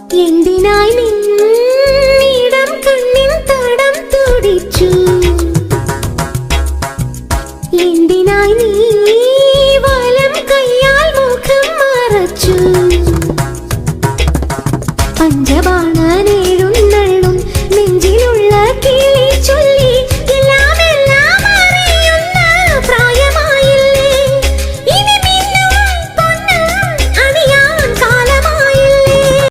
എന്തിനായി നിന്നിടം കണ്ണിൻ തടം തുടിച്ചു? എന്തിനായി നീ വലം കയ്യാൽ മുഖം മറച്ചു? പഞ്ചബാണനെഴുന്നള്ളും നെഞ്ചിലുള്ള കിളി